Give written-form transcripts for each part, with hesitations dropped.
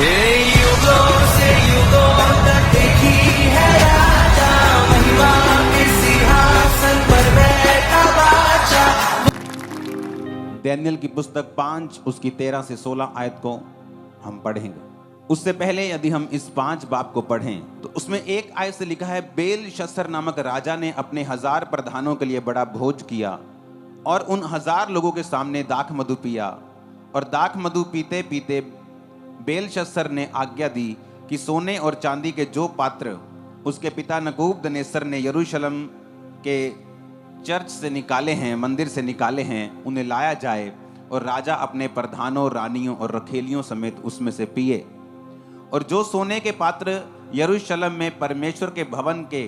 युगों से युगों तक एक ही है राजा, महिमा के सिंहासन पर बैठा बादशाह। दानियेल की पुस्तक 5 उसकी 13 से 16 आयत को हम पढ़ेंगे। उससे पहले यदि हम इस 5 बाब को पढ़ें तो उसमें एक आयत से लिखा है, बेलशस्सर नामक राजा ने अपने 1000 प्रधानों के लिए बड़ा भोज किया और उन 1000 लोगों के सामने दाख मधु पिया। और दाख मधु पीते पीते बेलशस्सर ने आज्ञा दी कि सोने और चांदी के जो पात्र उसके पिता नबूकदनेस्सर ने यरूशलेम के चर्च से निकाले हैं, मंदिर से निकाले हैं, उन्हें लाया जाए और राजा अपने प्रधानों, रानियों और रखेलियों समेत उसमें से पिए। और जो सोने के पात्र यरूशलेम में परमेश्वर के भवन के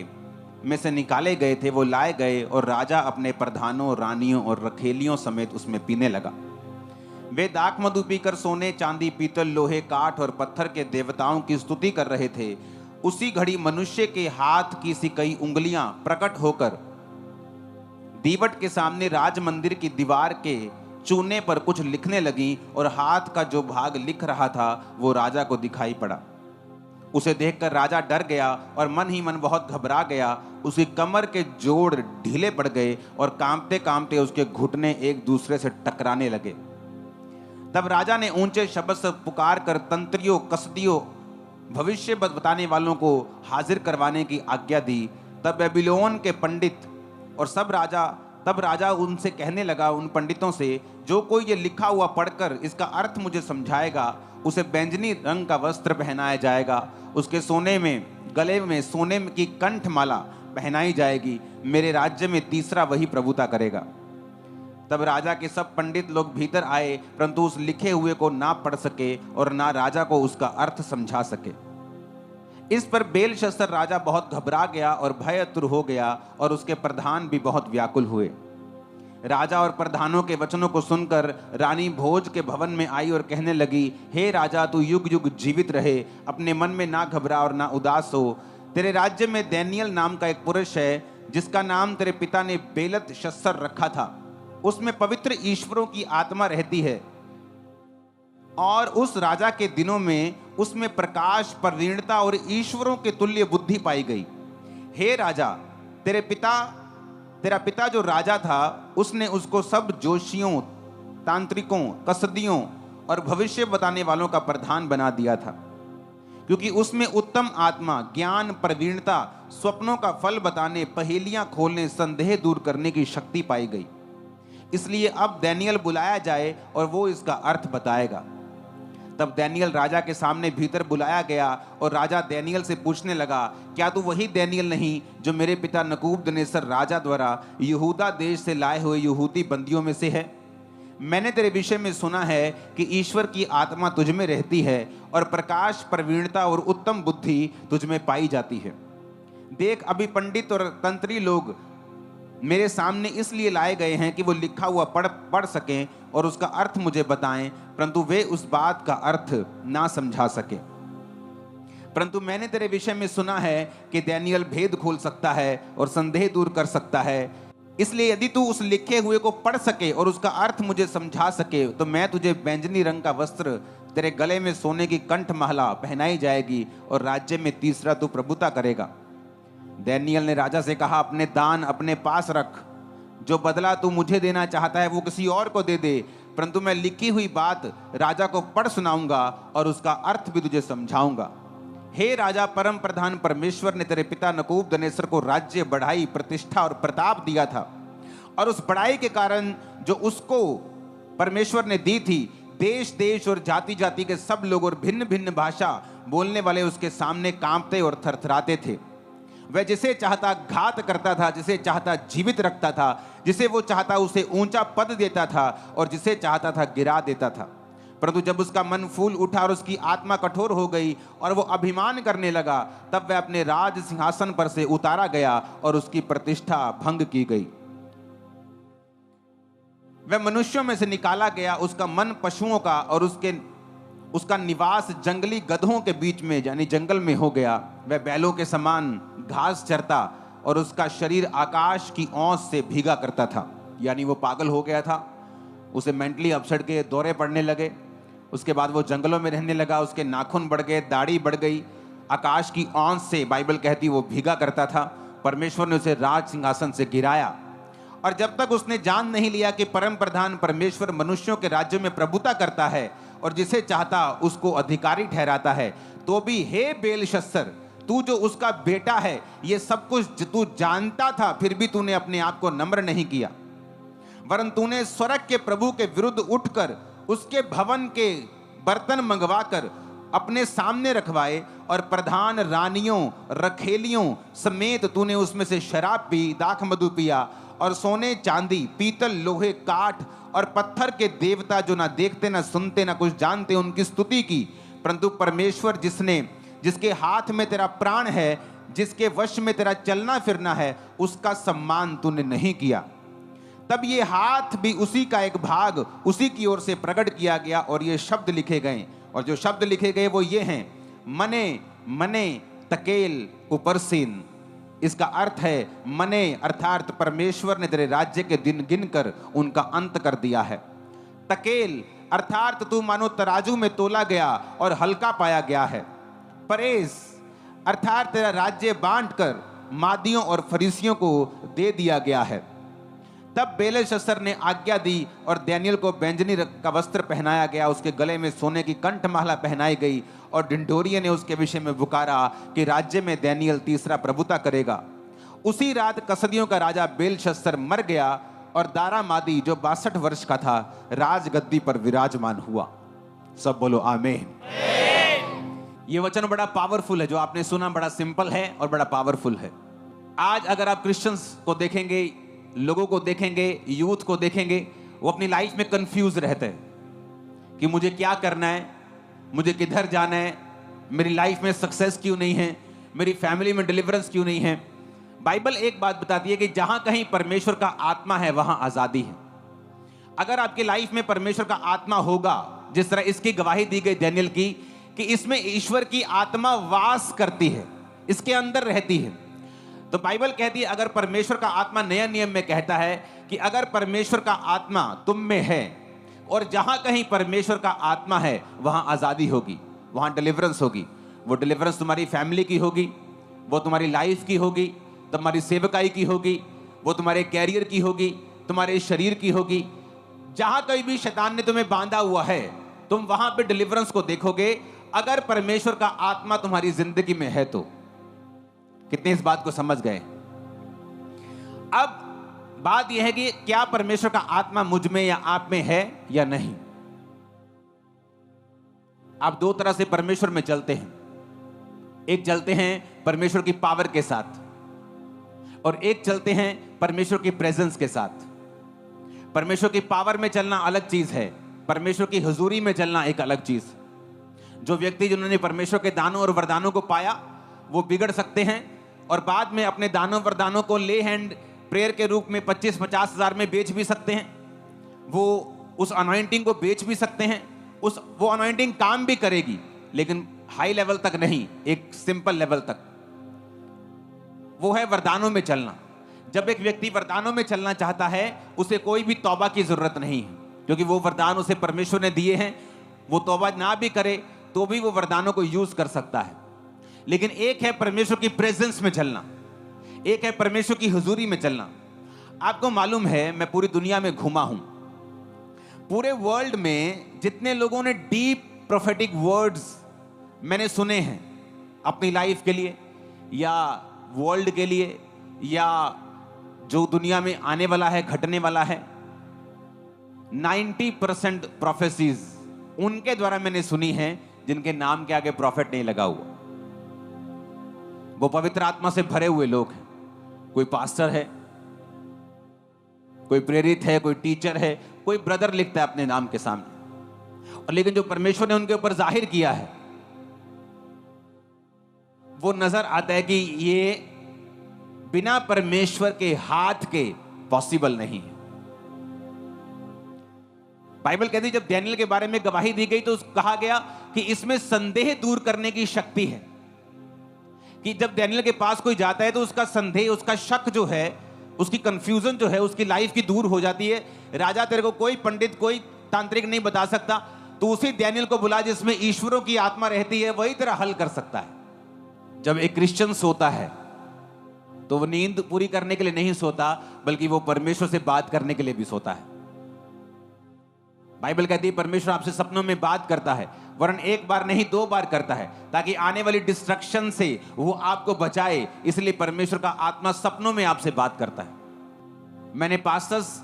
में से निकाले गए थे वो लाए गए और राजा अपने प्रधानों, रानियों और रखेलियों समेत उसमें पीने लगा। वे दाख मधु पीकर सोने, चांदी, पीतल, लोहे, काठ और पत्थर के देवताओं की स्तुति कर रहे थे। उसी घड़ी मनुष्य के हाथ की सी कई उंगलियां प्रकट होकर दीवट के सामने राज मंदिर की दीवार के चूने पर कुछ लिखने लगी और हाथ का जो भाग लिख रहा था वो राजा को दिखाई पड़ा। उसे देखकर राजा डर गया और मन ही मन बहुत घबरा गया। उसकी कमर के जोड़ ढीले पड़ गए और कांपते कांपते उसके घुटने एक दूसरे से टकराने लगे। तब राजा ने ऊंचे शब्द से पुकार कर तंत्रियों, कसदियों, भविष्य बताने वालों को हाजिर करवाने की आज्ञा दी। तब बेबीलोन के पंडित और तब राजा उनसे कहने लगा, उन पंडितों से, जो कोई ये लिखा हुआ पढ़कर इसका अर्थ मुझे समझाएगा उसे बैंजनी रंग का वस्त्र पहनाया जाएगा, उसके गले में सोने की कंठमाला पहनाई जाएगी। मेरे राज्य में तीसरा वही प्रभुता करेगा। तब राजा के सब पंडित लोग भीतर आए, परंतु उस लिखे हुए को ना पढ़ सके और ना राजा को उसका अर्थ समझा सके। इस पर बेलशस्सर राजा बहुत घबरा गया और भयतुर हो गया और उसके प्रधान भी बहुत व्याकुल हुए। राजा और प्रधानों के वचनों को सुनकर रानी भोज के भवन में आई और कहने लगी, हे राजा, तू युग युग जीवित रहे, अपने मन में ना घबरा और ना उदास हो। तेरे राज्य में दानियेल नाम का एक पुरुष है जिसका नाम तेरे पिता ने बेलतशस्सर रखा था। उसमें पवित्र ईश्वरों की आत्मा रहती है और उस राजा के दिनों में उसमें प्रकाश, प्रवीणता और ईश्वरों के तुल्य बुद्धि पाई गई। हे राजा, तेरा पिता जो राजा था उसने उसको सब जोशियों, तांत्रिकों, कसदियों और भविष्य बताने वालों का प्रधान बना दिया था, क्योंकि उसमें उत्तम आत्मा, ज्ञान, प्रवीणता, स्वप्नों का फल बताने, पहेलियां खोलने, संदेह दूर करने की शक्ति पाई गई। इसलिए अब दानियेल बुलाया जाए और वो इसका अर्थ बताएगा। तब दानियेल राजा के सामने भीतर बुलाया गया और राजा दानियेल से पूछने लगा, क्या तू वही दानियेल नहीं जो मेरे पिता नबूकदनेस्सर राजा द्वारा यहूदा देश से लाए हुए यहूदी बंदियों में से है? मैंने तेरे विषय में सुना है कि ईश्वर की आत्मा तुझ में रहती है और प्रकाश, प्रवीणता और उत्तम बुद्धि तुझ में पाई जाती है। देख, अभी पंडित और तंत्री लोग मेरे सामने इसलिए लाए गए हैं कि वो लिखा हुआ पढ़ सकें और उसका अर्थ मुझे बताएं, परंतु वे उस बात का अर्थ ना समझा सके। परंतु मैंने तेरे विषय में सुना है कि दानियेल भेद खोल सकता है और संदेह दूर कर सकता है। इसलिए यदि तू उस लिखे हुए को पढ़ सके और उसका अर्थ मुझे समझा सके तो मैं तुझे बैंजनी रंग का वस्त्र, तेरे गले में सोने की कंठमाला पहनाई जाएगी और राज्य में तीसरा तू प्रभुता करेगा। दानियेल ने राजा से कहा, अपने दान अपने पास रख, जो बदला तू मुझे देना चाहता है वो किसी और को दे दे, परंतु मैं लिखी हुई बात राजा को पढ़ सुनाऊंगा और उसका अर्थ भी तुझे समझाऊंगा। हे राजा, परम प्रधान परमेश्वर ने तेरे पिता नबूकदनेस्सर को राज्य, बढ़ाई, प्रतिष्ठा और प्रताप दिया था, और उस बढ़ाई के कारण जो उसको परमेश्वर ने दी थी, देश देश और जाति जाति के सब लोग और भिन्न भिन्न भाषा बोलने वाले उसके सामने कांपते और थरथराते थे। वह जिसे चाहता घात करता था, जिसे चाहता जीवित रखता था, जिसे वो चाहता उसे ऊंचा पद देता था और जिसे चाहता था गिरा देता था। परंतु जब उसका मन फूल उठा और उसकी आत्मा कठोर हो गई और वो अभिमान करने लगा, तब वह अपने राज सिंहासन पर से उतारा गया और उसकी प्रतिष्ठा भंग की गई। वह मनुष्यों में से निकाला गया, उसका मन पशुओं का और उसका निवास जंगली गधों के बीच में यानी जंगल में हो गया। वह बैलों के समान घास चरता और उसका शरीर आकाश की ओस से भीगा करता था, यानी वो पागल हो गया था। उसे मेंटली अपसेट के दौरे पड़ने लगे उसके बाद वो जंगलों में रहने लगा, उसके नाखून बढ़ गए, दाढ़ी बढ़ गई, आकाश की औंस से बाइबल कहती वो भीगा करता था। परमेश्वर ने उसे राज सिंहासन से गिराया, और जब तक उसने जान नहीं लिया कि परम प्रधान परमेश्वर मनुष्यों के राज्य में प्रभुता करता है और जिसे चाहता उसको अधिकारी ठहराता है, तो भी हे बेलशस्सर, तू जो उसका बेटा है, ये सब कुछ तू जानता था, फिर भी तूने अपने आप को नम्र नहीं किया, वरन तूने स्वर्ग के प्रभु के विरुद्ध उठकर उसके भवन के बर्तन मंगवाकर अपने सामने रखवाए, और प्रधान रानियों रखेलियों समेत तूने उसमें से शराब पी, दाख मधु पिया, और सोने चांदी पीतल लोहे काठ और पत्थर के देवता जो ना देखते ना सुनते ना कुछ जानते, उनकी स्तुति की। परंतु परमेश्वर जिसके हाथ में तेरा प्राण है, जिसके वश में तेरा चलना फिरना है, उसका सम्मान तूने नहीं किया। तब ये हाथ भी उसी का एक भाग उसी की ओर से प्रकट किया गया, और ये शब्द लिखे गए, और जो शब्द लिखे गए वो ये हैं, मने मने तकेल उपरसीन। इसका अर्थ है मने अर्थात परमेश्वर ने तेरे राज्य के दिन गिनकर उनका अंत कर दिया है। तकेल अर्थात तू मानो तराजू में तोला गया और हल्का पाया गया है। परेस अर्थात तेरा राज्य बांटकर मादियों और फरीसियों को दे दिया गया है। तब बेलशस्सर ने आज्ञा दी और दानिय्येल को बैंजनी का वस्त्र पहनाया गया, उसके गले में सोने की कंठमाला पहनाई गई, और ढिंढोरिये ने उसके विषय में पुकारा कि राज्य में दानिय्येल तीसरा प्रभुता करेगा। उसी रात कसदियों का राजा बेलशस्सर मर गया, और दारामादी जो 62 वर्ष का था राजगद्दी पर विराजमान हुआ। सब बोलो आमीन। ये वचन बड़ा पावरफुल है, जो आपने सुना बड़ा सिंपल है और बड़ा पावरफुल है। आज अगर आप क्रिश्चियंस को देखेंगे, लोगों को देखेंगे, यूथ को देखेंगे, वो अपनी लाइफ में कंफ्यूज रहते हैं कि मुझे क्या करना है, मुझे किधर जाना है, मेरी लाइफ में सक्सेस क्यों नहीं है, मेरी फैमिली में डिलीवरेंस क्यों नहीं है। बाइबल एक बात बताती है कि जहां कहीं परमेश्वर का आत्मा है वहां आजादी है। अगर आपकी लाइफ में परमेश्वर का आत्मा होगा, जिस तरह इसकी गवाही दी गई दानिय्येल की कि इसमें ईश्वर की आत्मा वास करती है, इसके अंदर रहती है, तो बाइबल कहती है अगर परमेश्वर का आत्मा नया नियम में कहता है कि अगर परमेश्वर का आत्मा तुम में है, और जहां कहीं परमेश्वर का आत्मा है वहां आजादी होगी, वहां डिलीवरेंस होगी। वो डिलीवरेंस तुम्हारी फैमिली की होगी, वो तुम्हारी लाइफ की होगी, तुम्हारी सेवकाई की होगी, वो तुम्हारे कैरियर की होगी, तुम्हारे शरीर की होगी। जहां कहीं भी शैतान ने तुम्हें बांधा हुआ है, तुम वहां पे डिलीवरेंस को देखोगे, अगर परमेश्वर का आत्मा तुम्हारी जिंदगी में है तो। कितने इस बात को समझ गए? अब बात यह है कि क्या परमेश्वर का आत्मा मुझ में या आप में है या नहीं। आप दो तरह से परमेश्वर में चलते हैं, एक चलते हैं परमेश्वर की पावर के साथ, और एक चलते हैं परमेश्वर की प्रेजेंस के साथ। परमेश्वर की पावर में चलना अलग चीज है, परमेश्वर की हुजूरी में चलना एक अलग चीज। जो व्यक्ति जिन्होंने परमेश्वर के दानों और वरदानों को पाया वो बिगड़ सकते हैं, और बाद में अपने दानों वरदानों को ले हैंड प्रेयर के रूप में 25-50 हजार में बेच भी सकते हैं। वो उस अनॉइंटिंग को बेच भी सकते हैं, वो अनॉइंटिंग काम भी करेगी, लेकिन हाई लेवल तक नहीं, एक सिंपल लेवल तक। वो है वरदानों में चलना। जब एक व्यक्ति वरदानों में चलना चाहता है, उसे कोई भी तौबा की जरूरत नहीं है, क्योंकि वो वरदान उसे परमेश्वर ने दिए हैं। वो तौबा ना भी करे तो भी वो वरदानों को यूज कर सकता है। लेकिन एक है परमेश्वर की प्रेजेंस में चलना, एक है परमेश्वर की हुजूरी में चलना। आपको मालूम है, मैं पूरी दुनिया में घूमा हूं, पूरे वर्ल्ड में जितने लोगों ने डीप प्रोफेटिक वर्ड्स मैंने सुने हैं अपनी लाइफ के लिए या वर्ल्ड के लिए या जो दुनिया में आने वाला है, घटने वाला है, 90% प्रोफेसीज उनके द्वारा मैंने सुनी है जिनके नाम के आगे प्रॉफिट नहीं लगा हुआ। वो पवित्र आत्मा से भरे हुए लोग हैं। कोई पास्टर है, कोई प्रेरित है, कोई टीचर है, कोई ब्रदर लिखता है अपने नाम के सामने, और लेकिन जो परमेश्वर ने उनके ऊपर जाहिर किया है वो नजर आता है कि ये बिना परमेश्वर के हाथ के पॉसिबल नहीं है। बाइबल कहती है जब दानिय्येल के बारे में गवाही दी गई तो कहा गया कि इसमें संदेह दूर करने की शक्ति है, कि जब दानिय्येल के पास कोई जाता है तो उसका संदेह, उसका शक जो है, उसकी कंफ्यूजन जो है, उसकी लाइफ की दूर हो जाती है। राजा तेरे को कोई पंडित, कोई तांत्रिक नहीं बता सकता, तो उसी डैनियल को बुला जिसमें ईश्वरों की आत्मा रहती है, वही तेरा हल कर सकता है। जब एक क्रिश्चियन सोता है तो वो नींद पूरी करने के लिए नहीं सोता, बल्कि वो परमेश्वर से बात करने के लिए भी सोता है। बाइबल कहती है परमेश्वर आपसे सपनों में बात करता है, वरन एक बार नहीं 2 बार करता है, ताकि आने वाली डिस्ट्रक्शन से वो आपको बचाए। इसलिए परमेश्वर का आत्मा सपनों में आपसे बात करता है। मैंने पास्टर्स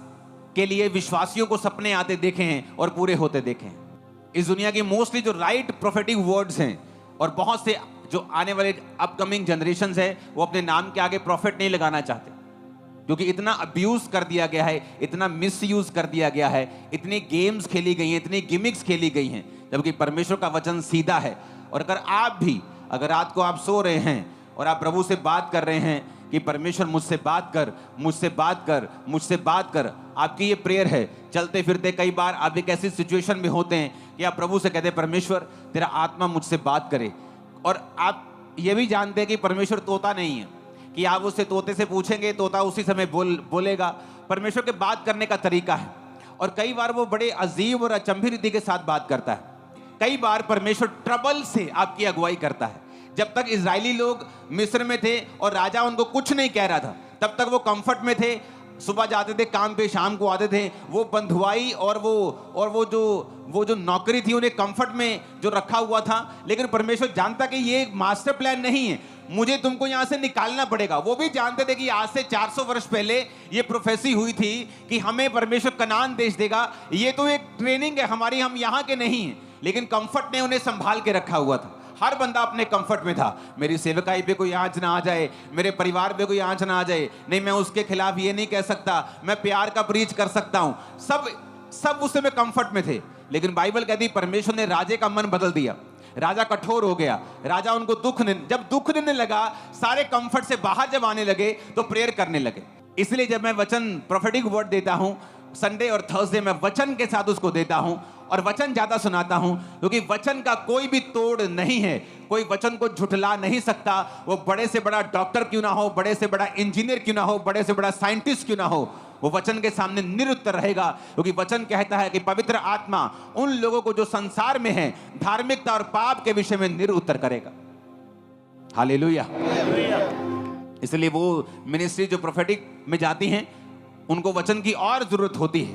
के लिए विश्वासियों को सपने आते देखे हैं और पूरे होते देखे हैं। इस दुनिया की मोस्टली जो राइट प्रोफेटिक वर्ड्स हैं, और बहुत से जो आने वाले अपकमिंग जनरेशंस है, वो अपने नाम के आगे प्रॉफिट नहीं लगाना चाहते, क्योंकि इतना अब्यूज कर दिया गया है, इतना मिसयूज कर दिया गया है, इतनी गेम्स खेली गई हैं, इतनी गिमिक्स खेली गई हैं, जबकि परमेश्वर का वचन सीधा है। और अगर रात को आप सो रहे हैं और आप प्रभु से बात कर रहे हैं कि परमेश्वर मुझसे बात कर, मुझसे बात कर, मुझसे बात कर, आपकी ये प्रेयर है। चलते फिरते कई बार आप एक ऐसी सिचुएशन में होते हैं कि आप प्रभु से कहते हैं परमेश्वर तेरा आत्मा मुझसे बात करे, और आप ये भी जानते हैं कि परमेश्वर तोता नहीं है कि आप उससे तोते से पूछेंगे, तोता उसी समय बोलेगा। परमेश्वर के बात करने का तरीका है, और कई बार वो बड़े अजीब और अचंभी रीति के साथ बात करता है। कई बार परमेश्वर ट्रबल से आपकी अगुवाई करता है। जब तक इजरायली लोग मिस्र में थे और राजा उनको कुछ नहीं कह रहा था, तब तक वो कंफर्ट में थे। सुबह जाते थे काम पे, शाम को आते थे। वो बंधुआई और वो जो नौकरी थी, उन्हें कंफर्ट में जो रखा हुआ था। लेकिन परमेश्वर जानता कि ये एक मास्टर प्लान नहीं है, मुझे तुमको यहां से निकालना पड़ेगा। वो भी जानते थे कि आज से 400 वर्ष पहले ये प्रोफेसी हुई थी कि हमें परमेश्वर कनान देश देगा। ये तो एक ट्रेनिंग है हमारी, हम यहाँ के नहीं हैं। लेकिन कंफर्ट ने उन्हें संभाल के रखा हुआ था। हर बंदा अपने कंफर्ट में था। मेरी सेवकाई पे कोई आंच ना आ जाए, मेरे परिवार पे कोई आंच ना आ जाए, नहीं मैं उसके खिलाफ ये नहीं कह सकता, मैं प्यार का प्रीच कर सकता हूं। सब उस समय कंफर्ट में थे। लेकिन बाइबल कहती परमेश्वर ने राजे का मन बदल दिया। राजा कठोर हो गया। राजा उनको जब दुख देने लगा, सारे कंफर्ट से बाहर जब आने लगे तो प्रेयर करने लगे। इसलिए जब मैं वचन प्रोफेटिक वर्ड देता हूं संडे और थर्सडे, मैं वचन के साथ उसको देता हूं, और वचन ज्यादा सुनाता हूं, क्योंकि वचन का कोई भी तोड़ नहीं है। कोई वचन को झुठला नहीं सकता। वो बड़े से बड़ा डॉक्टर क्यों ना हो, बड़े से बड़ा इंजीनियर क्यों ना हो, बड़े से बड़ा साइंटिस्ट क्यों ना हो, वो वचन के सामने निरुत्तर रहेगा। क्योंकि वचन कहता है कि पवित्र आत्मा उन लोगों को जो संसार में है धार्मिकता और पाप के विषय में निरुत्तर करेगा। हालेलुया। इसलिए वो मिनिस्ट्री जो प्रोफेटिक में जाती हैं, उनको वचन की और जरूरत होती है,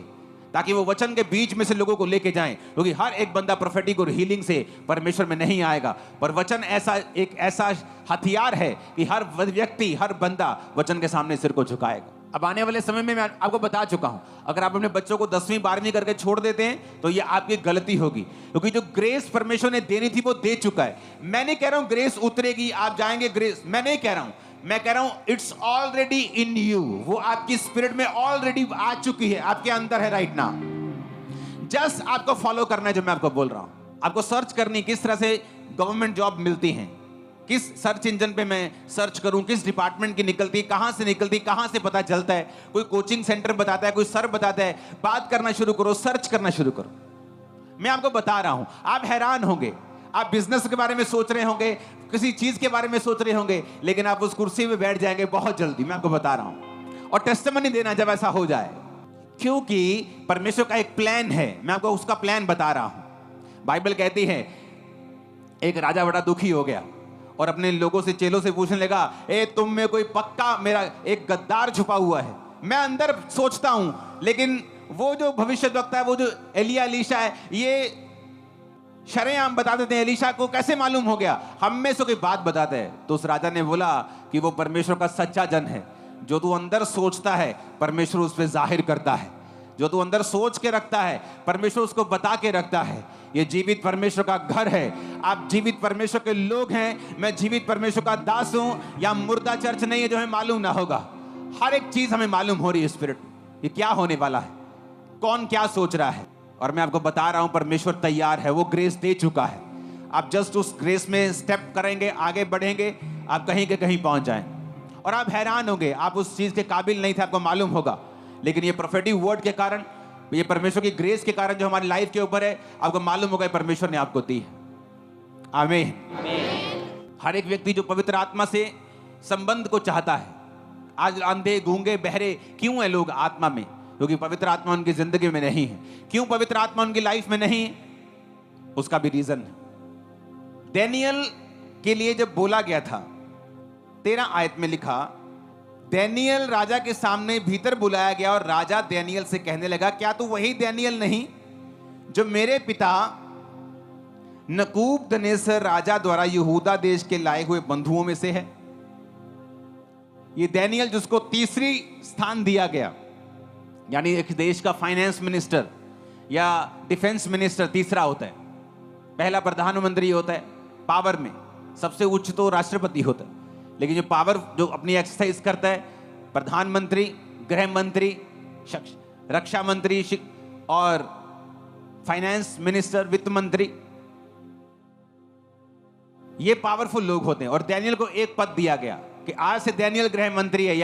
ताकि वो वचन के बीच में से लोगों को लेके जाएं। क्योंकि हर एक बंदा प्रोफेटिक और हीलिंग से परमेश्वर में नहीं आएगा, पर वचन एक ऐसा हथियार है कि हर व्यक्ति, हर बंदा वचन के सामने सिर को झुकाएगा। अब आने वाले समय में मैं आपको बता चुका हूं, अगर आप अपने बच्चों को 10वीं 12वीं करके छोड़ देते हैं तो ये आपकी गलती होगी, क्योंकि जो ग्रेस परमेश्वर ने देनी थी वो दे चुका है। मैं नहीं कह रहा हूं ग्रेस उतरेगी, आप जाएंगे ग्रेस, मैं नहीं कह रहा हूं। मैं कह रहा हूं इट्स ऑलरेडी इन यू, वो आपकी स्पिरिट में ऑलरेडी आ चुकी है, आपके अंदर है राइट नाउ। जस्ट आपको फॉलो करना है जो मैं आपको बोल रहा हूं। आपको सर्च करनी किस तरह से गवर्नमेंट जॉब मिलती है, किस सर्च इंजन पे मैं सर्च करूं, किस डिपार्टमेंट की निकलती है, कहां से निकलती, कहां से पता चलता है। कोई कोचिंग सेंटर बताता है, कोई सर बताता है। बात करना शुरू करो, सर्च करना शुरू करो। मैं आपको बता रहा हूं, आप हैरान होंगे। आप बिजनेस के बारे में सोच रहे होंगे, किसी चीज के बारे में सोच रहे होंगे, लेकिन आप उस कुर्सी में बैठ जाएंगे बहुत जल्दी, मैं आपको बता रहा हूं। और टेस्टिमनी देना जब ऐसा हो जाए, क्योंकि परमेश्वर का एक प्लान है। मैं आपको उसका प्लान बता रहा हूं। बाइबल कहती है एक राजा बड़ा दुखी हो गया और अपने लोगों से, चेलों से पूछने लगा, ए तुम में कोई पक्का मेरा एक गद्दार छुपा हुआ है। मैं अंदर सोचता हूं, लेकिन वो जो भविष्यवक्ता है, वो जो एलिया एलीशा है, ये शरेआम बता देते हैं। एलीशा को कैसे मालूम हो गया? हम में से कोई बात बताते हैं। तो उस राजा ने बोला कि वो परमेश्वर का सच्चा जन है। जो तू अंदर सोचता है परमेश्वर उस पर जाहिर करता है। जो तू अंदर सोच के रखता है परमेश्वर उसको बता के रखता है। ये जीवित परमेश्वर का घर है। आप जीवित परमेश्वर के लोग हैं। मैं जीवित परमेश्वर का दास हूं। या मुर्दा चर्च नहीं है जो हमें मालूम ना होगा। हर एक चीज हमें मालूम हो रही है स्पिरिट, ये क्या होने वाला है, कौन क्या सोच रहा है। और मैं आपको बता रहा हूं परमेश्वर तैयार है, वो ग्रेस दे चुका है। आप जस्ट उस ग्रेस में स्टेप करेंगे, आगे बढ़ेंगे, आप कहीं के कहीं पहुंच जाएं। और आप हैरान होंगे, आप उस चीज के काबिल नहीं थे, आपको मालूम होगा, लेकिन ये प्रोफेटिक वर्ड के कारण, ये परमेश्वर की ग्रेस के कारण जो हमारी लाइफ के ऊपर है, आपको मालूम होगा परमेश्वर ने आपको दी है। आमीन। हर एक व्यक्ति जो पवित्र आत्मा से संबंध को चाहता है, आज अंधे गूंगे बहरे क्यों है लोग आत्मा में? क्योंकि पवित्र आत्मा उनकी जिंदगी में नहीं है। क्यों पवित्र आत्मा उनकी लाइफ में नहीं है? उसका भी रीजन है। डैनियल के लिए जब बोला गया था, 13 आयत में लिखा, डैनियल राजा के सामने भीतर बुलाया गया और राजा डैनियल से कहने लगा, क्या तू वही डैनियल नहीं जो मेरे पिता नबूकदनेस्सर राजा द्वारा यहूदा देश के लाए हुए बंधुओं में से है? ये डैनियल जिसको तीसरी स्थान दिया गया, यानी एक देश का फाइनेंस मिनिस्टर या डिफेंस मिनिस्टर तीसरा होता है, पहला प्रधानमंत्री होता है, पावर में सबसे उच्च तो राष्ट्रपति होता है, लेकिन जो पावर जो अपनी एक्सरसाइज करता है, प्रधानमंत्री, गृह मंत्री, रक्षा मंत्री और फाइनेंस मिनिस्टर, वित्त मंत्री, ये पावरफुल लोग होते हैं। और डैनियल को एक पद दिया गया कि आज से डैनियल गृह मंत्री है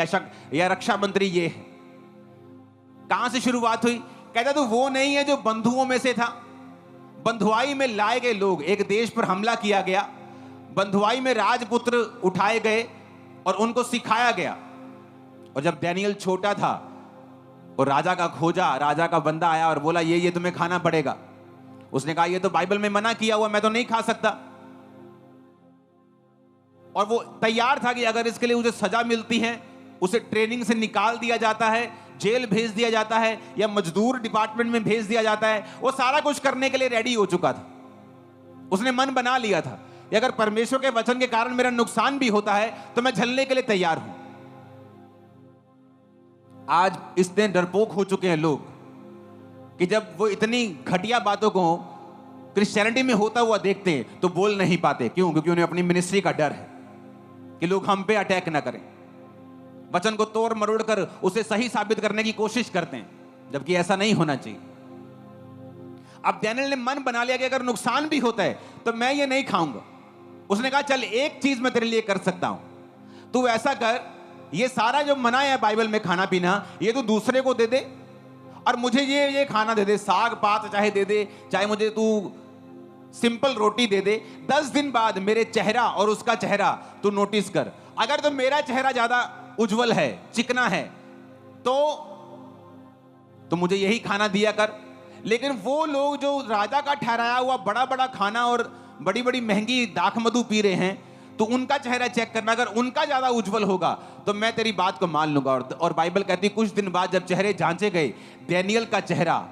या रक्षा मंत्री ये है। कहां से शुरुआत हुई? कहता तू वो नहीं है जो बंधुओं में से था। बंधुआई में लाए गए लोग, एक देश पर हमला किया गया, बंधुआई में राजपुत्र उठाए गए और उनको सिखाया गया। और जब डैनियल छोटा था और राजा का खोजा, राजा का बंदा आया और बोला ये तुम्हें खाना पड़ेगा। उसने कहा ये तो बाइबल में मना किया हुआ, मैं तो नहीं खा सकता। और वो तैयार था कि अगर इसके लिए उसे सजा मिलती है, उसे ट्रेनिंग से निकाल दिया जाता है, जेल भेज दिया जाता है या मजदूर डिपार्टमेंट में भेज दिया जाता है, वो सारा कुछ करने के लिए रेडी हो चुका था। उसने मन बना लिया था कि अगर परमेश्वर के वचन के कारण मेरा नुकसान भी होता है तो मैं झेलने के लिए तैयार हूं। आज इतने डरपोक हो चुके हैं लोग कि जब वो इतनी घटिया बातों को क्रिश्चियनिटी में होता हुआ देखते हैं तो बोल नहीं पाते। क्यों? क्योंकि उन्हें अपनी मिनिस्ट्री का डर है कि लोग हम पे अटैक ना करें। वचन को तोड़ मरोड़ कर उसे सही साबित करने की कोशिश करते हैं, जबकि ऐसा नहीं होना चाहिए। अब डैनियल ने मन बना लिया कि अगर नुकसान भी होता है तो मैं ये नहीं खाऊंगा। उसने कहा चल एक चीज मैं तेरे लिए कर सकता हूं, तू ऐसा कर, ये सारा जो मना है बाइबल में खाना पीना, ये तू दूसरे को दे दे और मुझे ये खाना दे दे, साग पात चाहे दे दे, चाहे मुझे तू सिंपल रोटी दे दे। 10 दिन बाद मेरे चेहरा और उसका चेहरा तू नोटिस कर। अगर तो मेरा चेहरा ज्यादा उज्जवल है, चिकना है, तो मुझे यही खाना दिया कर। लेकिन वो लोग जो राजा का ठहराया हुआ बड़ा बड़ा खाना और बड़ी बड़ी महंगी दाख मधु पी रहे हैं, तो उनका चेहरा चेक करना, अगर उनका ज्यादा उज्जवल होगा तो मैं तेरी बात को मान लूंगा। और बाइबल कहती है कुछ दिन बाद जब चेहरे जांचे गए, डैनियल का चेहरा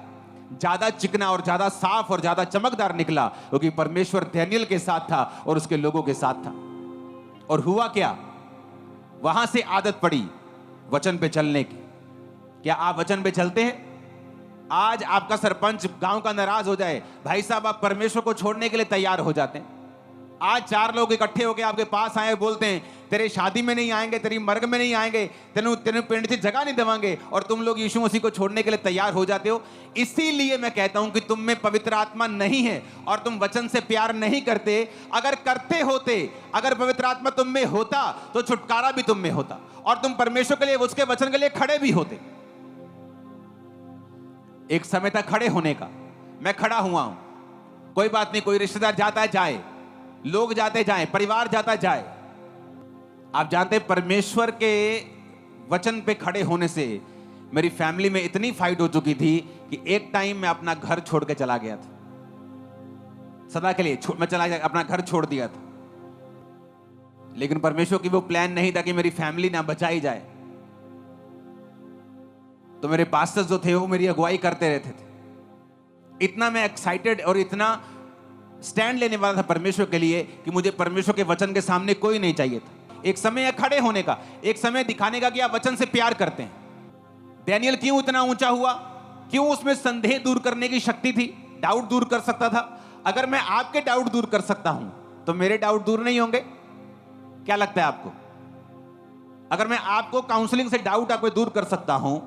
ज्यादा चिकना और ज्यादा साफ और ज्यादा चमकदार निकला, क्योंकि परमेश्वर डैनियल के साथ था और उसके लोगों के साथ था। और हुआ क्या? वहां से आदत पड़ी वचन पे चलने की। क्या आप वचन पे चलते हैं? आज आपका सरपंच गांव का नाराज हो जाए, भाई साहब आप परमेश्वर को छोड़ने के लिए तैयार हो जाते हैं। आज 4 लोग इकट्ठे होकर आपके पास आए, बोलते हैं तेरे शादी में नहीं आएंगे, तेरी मर्ग में नहीं आएंगे, तेरे पिंड से जगह नहीं देवांगे, और तुम लोग यीशु मसीह को छोड़ने के लिए तैयार हो जाते हो। इसीलिए मैं कहता हूं कि तुम में पवित्र आत्मा नहीं है और तुम वचन से प्यार नहीं करते। अगर करते होते, अगर पवित्र आत्मा तुम में होता तो छुटकारा भी तुम में होता और तुम परमेश्वर के लिए, उसके वचन के लिए खड़े भी होते। एक समय था खड़े होने का, मैं खड़ा हुआ हूं, कोई बात नहीं, कोई रिश्तेदार जाता है जाए, लोग जाते जाएं, परिवार जाता जाए। आप जानते हैं परमेश्वर के वचन पे खड़े होने से मेरी फैमिली में इतनी फाइट हो चुकी थी कि एक टाइम मैं अपना घर छोड़ के चला गया था, सदा के लिए मैं चला गया, अपना घर छोड़ दिया था। लेकिन परमेश्वर की वो प्लान नहीं था कि मेरी फैमिली ना बचाई जाए। तो मेरे पास्टर्स जो थे वो मेरी अगुवाई करते रहते थे। इतना मैं एक्साइटेड और इतना स्टैंड लेने वाला था परमेश्वर के लिए कि मुझे परमेश्वर के वचन के सामने कोई नहीं चाहिए था। एक समय है खड़े होने का, एक समय दिखाने का कि आप वचन से प्यार करते हैं। डैनियल क्यों इतना ऊंचा हुआ? क्यों? उसमें संदेह दूर करने की शक्ति थी, डाउट दूर कर सकता था। अगर मैं आपके डाउट दूर कर सकता हूं तो मेरे डाउट दूर नहीं होंगे? क्या लगता है आपको? अगर मैं आपको काउंसलिंग से डाउट आपको दूर कर सकता हूं,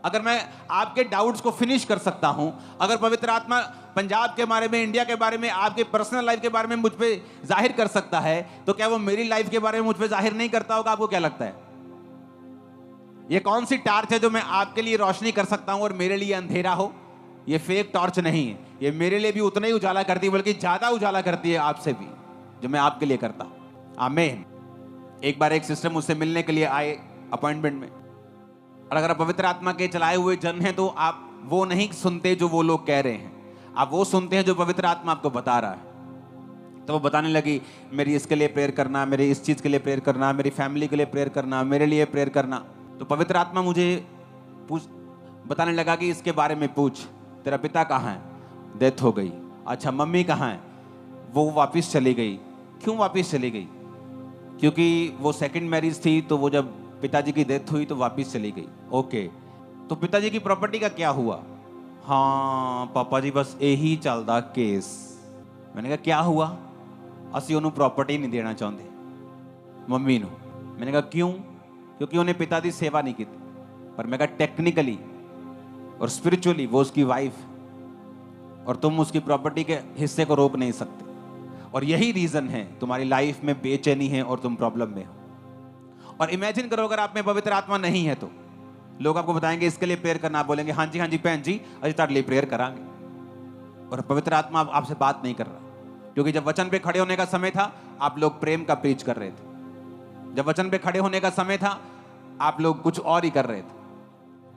अगर मैं आपके डाउट्स को फिनिश कर सकता हूं, अगर पवित्र आत्मा पंजाब के बारे में, इंडिया के बारे में, आपके पर्सनल लाइफ के बारे में मुझ पे जाहिर कर सकता है, तो क्या वो मेरी लाइफ के बारे में मुझ पे जाहिर नहीं करता होगा? आपको क्या लगता है? ये कौन सी टार्च है जो मैं आपके लिए रोशनी कर सकता हूं और मेरे लिए अंधेरा हो? ये फेक टॉर्च नहीं है, ये मेरे लिए भी उतना ही उजाला करती है, बल्कि ज्यादा उजाला करती है आपसे भी, जो मैं आपके लिए करता हूं। आमीन। एक बार एक सिस्टर मुझसे मिलने के लिए आए अपॉइंटमेंट में, और अगर आप पवित्र आत्मा के चलाए हुए जन हैं तो आप वो नहीं सुनते जो वो लोग कह रहे हैं, आप वो सुनते हैं जो पवित्र आत्मा आपको बता रहा है। तो वो बताने लगी, मेरी इसके लिए प्रेयर करना, मेरी इस चीज़ के लिए प्रेयर करना, मेरी फैमिली के लिए प्रेयर करना, मेरे लिए प्रेयर करना। तो पवित्र आत्मा मुझे बताने लगा कि इसके बारे में पूछ, तेरा पिता कहाँ है? डेथ हो गई। अच्छा, मम्मी कहाँ है? वो वापस चली गई। क्यों वापस चली गई? क्योंकि वो सेकंड मैरिज थी, तो वो जब पिताजी की डेथ हुई तो वापस चली गई। ओके, तो पिताजी की प्रॉपर्टी का क्या हुआ? हाँ पापा जी, बस यही चलदा केस। मैंने कहा क्या हुआ? ਅਸੀਂ ਉਹਨੂੰ प्रॉपर्टी नहीं देना चाहते मम्मी ਨੂੰ। मैंने कहा क्यों? क्योंकि उन्हें पिता की सेवा नहीं की। पर मैं कहा टेक्निकली और स्पिरिचुअली वो उसकी वाइफ, और तुम उसकी प्रॉपर्टी के हिस्से को रोक नहीं सकते। और यही रीजन है तुम्हारी लाइफ में बेचैनी है और तुम प्रॉब्लम में हो। और इमेजिन करो अगर आप में पवित्र आत्मा नहीं है तो लोग आपको बताएंगे इसके लिए प्रेयर करना, आप बोलेंगे हाँ जी भैन जी अजी तारे लिए प्रेयर करांगे। और पवित्र आत्मा आपसे बात नहीं कर रहा, क्योंकि जब वचन पे खड़े होने का समय था आप लोग प्रेम का प्रीच कर रहे थे। जब वचन पे खड़े होने का समय था आप लोग कुछ और ही कर रहे थे।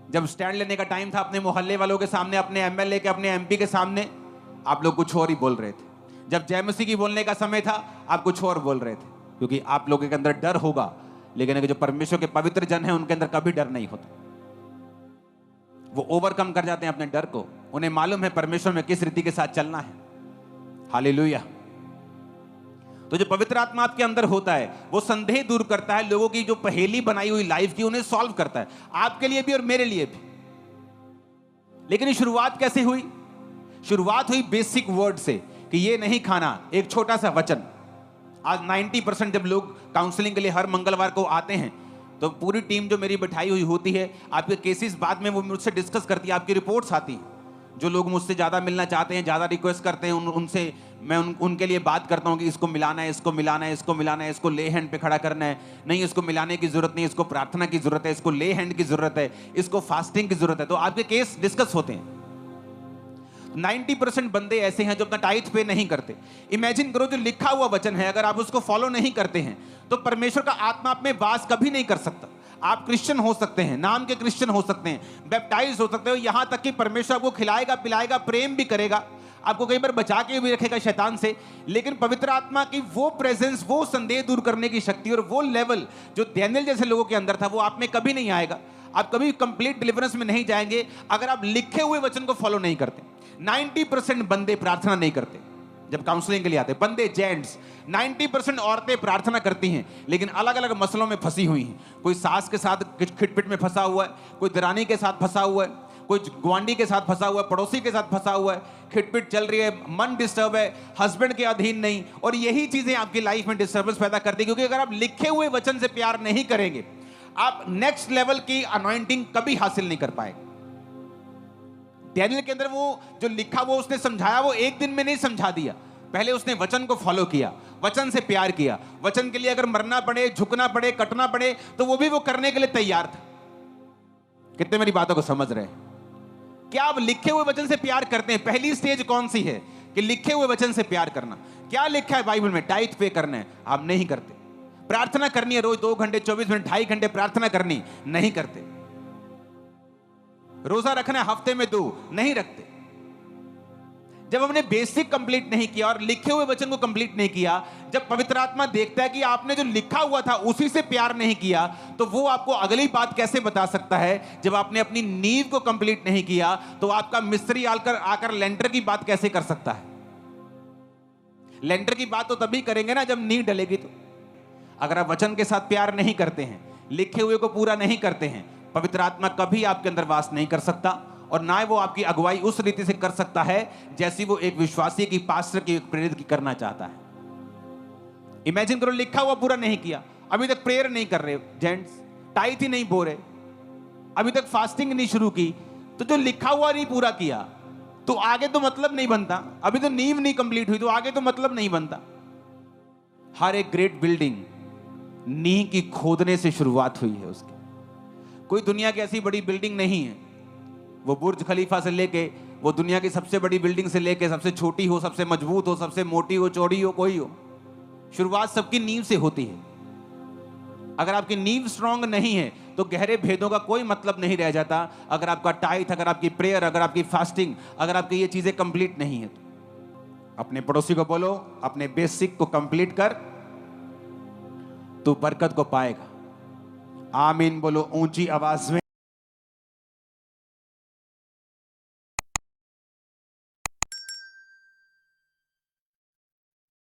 जब स्टैंड लेने का टाइम था अपने मोहल्ले वालों के सामने, अपने एमएलए के, अपने एमपी के सामने, आप लोग कुछ और ही बोल रहे थे। जब जय मसीह की बोलने का समय था आप कुछ और बोल रहे थे, क्योंकि आप लोगों के अंदर डर होगा, लेकिन जो परमेश्वर के पवित्र जन हैं उनके अंदर कभी डर नहीं होता। वो ओवरकम कर जाते हैं अपने डर को। उन्हें मालूम है परमेश्वर में किस रीति के साथ चलना है। हालेलुया। तो जो पवित्र आत्मा आपके अंदर होता है वो संदेह दूर करता है, लोगों की जो पहेली बनाई हुई लाइफ की उन्हें सॉल्व करता है, आपके लिए भी और मेरे लिए भी। लेकिन ये शुरुआत कैसे हुई? शुरुआत हुई बेसिक वर्ड से कि ये नहीं खाना, एक छोटा सा वचन। आज 90% जब लोग काउंसलिंग के लिए हर मंगलवार को आते हैं तो पूरी टीम जो मेरी बैठाई हुई होती है, आपके केसेस बाद में वो मुझसे डिस्कस करती है, आपकी रिपोर्ट्स आती हैं। जो लोग मुझसे ज़्यादा मिलना चाहते हैं, ज़्यादा रिक्वेस्ट करते हैं, उनसे मैं उनके लिए बात करता हूँ कि इसको मिलाना है, इसको मिलाना है, इसको मिलाना है, इसको ले हैंड पे खड़ा करना है, नहीं इसको मिलाने की जरूरत नहीं, इसको प्रार्थना की जरूरत है, इसको ले हैंड की जरूरत है, इसको फास्टिंग की जरूरत है। तो आपके केस डिस्कस होते हैं। 90% बंदे ऐसे हैं जो अपना टाइथ पे नहीं करते। इमेजिन करो जो लिखा हुआ वचन है अगर आप उसको फॉलो नहीं करते हैं तो परमेश्वर का आत्मा आप में वास कभी नहीं कर सकता। आप क्रिश्चियन हो सकते हैं, नाम के क्रिश्चियन हो सकते हैं, बैप्टाइज हो सकते हो, यहां तक कि परमेश्वर आपको खिलाएगा पिलाएगा, प्रेम भी करेगा, आपको कई बार बचा के भी रखेगा शैतान से। लेकिन पवित्र आत्मा की वो प्रेजेंस, वो संदेह दूर करने की शक्ति और वो लेवल जो डैनियल जैसे लोगों के अंदर था वो आप में कभी नहीं आएगा। आप कभी कंप्लीट डिलीवरेंस में नहीं जाएंगे अगर आप लिखे हुए वचन को फॉलो नहीं करते। 90% बंदे प्रार्थना नहीं करते जब काउंसलिंग के लिए आते, बंदे जेंट्स। 90% औरतें प्रार्थना करती हैं लेकिन अलग अलग मसलों में फंसी हुई हैं। कोई सास के साथ खिटपिट में फंसा हुआ है, कोई दरानी के साथ फंसा हुआ है, कोई ग्वांडी के साथ फंसा हुआ है, पड़ोसी के साथ फंसा हुआ है, खिटपिट चल रही है, मन डिस्टर्ब है, हस्बैंड के अधीन नहीं। और यही चीजें आपकी लाइफ में डिस्टर्बेंस पैदा करती है, क्योंकि अगर आप लिखे हुए वचन से प्यार नहीं करेंगे आप नेक्स्ट लेवल की अनॉइंटिंग कभी हासिल नहीं कर पाएंगे। डैनियल के अंदर वो जो लिखा वो उसने समझाया, वो एक दिन में नहीं समझा दिया। पहले उसने वचन को फॉलो किया, वचन से प्यार किया, वचन के लिए अगर मरना पड़े, झुकना पड़े, कटना पड़े तो वो भी वो करने के लिए तैयार था। कितने मेरी बातों को समझ रहे हैं? क्या आप लिखे हुए वचन से प्यार करते हैं? पहली स्टेज कौन सी है कि लिखे हुए वचन से प्यार करना। क्या लिखा है बाइबल में? टाइथ पे करना है, आप नहीं करते। प्रार्थना करनी है रोज 2 घंटे 24 मिनट 2.5 घंटे प्रार्थना करनी, नहीं करते। रोजा रखना है हफ्ते में 2, नहीं रखते। जब हमने बेसिक कंप्लीट नहीं किया और लिखे हुए वचन को कंप्लीट नहीं किया, जब पवित्र आत्मा देखता है कि आपने जो लिखा हुआ था उसी से प्यार नहीं किया, तो वो आपको अगली बात कैसे बता सकता है? जब आपने अपनी नींव को कंप्लीट नहीं किया तो आपका मिस्त्री आकर लेंटर की बात कैसे कर सकता है? लेंटर की बात तो तभी करेंगे ना जब नींव डलेगी। तो अगर आप वचन के साथ प्यार नहीं करते हैं, लिखे हुए को पूरा नहीं करते हैं, पवित्र आत्मा कभी आपके अंदर वास नहीं कर सकता और ना वो आपकी अगुवाई उस रीति से कर सकता है जैसी वो एक विश्वासी की, पास्टर की, प्रेरित की करना चाहता है। इमेजिन करो लिखा हुआ पूरा नहीं किया, अभी तक प्रेयर नहीं कर रहे जेंट्स, टाइथ ही नहीं बो रहे, अभी तक फास्टिंग नहीं शुरू की, तो जो लिखा हुआ नहीं पूरा किया तो आगे तो मतलब नहीं बनता। अभी तो नींव नहीं कंप्लीट हुई तो आगे तो मतलब नहीं बनता। हर एक ग्रेट बिल्डिंग नींव की खोदने से शुरुआत हुई है उसकी। कोई दुनिया की ऐसी बड़ी बिल्डिंग नहीं है, वो बुर्ज खलीफा से लेके वो दुनिया की सबसे बड़ी बिल्डिंग से लेके सबसे छोटी हो, सबसे मजबूत हो, सबसे मोटी हो, चौड़ी हो, कोई हो, शुरुआत सबकी नींव से होती है। अगर आपकी नींव स्ट्रांग नहीं है तो गहरे भेदों का कोई मतलब नहीं रह जाता। अगर आपका टाइट, अगर आपकी प्रेयर, अगर आपकी फास्टिंग, अगर आपकी ये चीजें कंप्लीट नहीं है तो अपने पड़ोसी को बोलो, अपने बेसिक को कंप्लीट कर, तू बरकत को पाएगा। आमीन बोलो ऊंची आवाज में।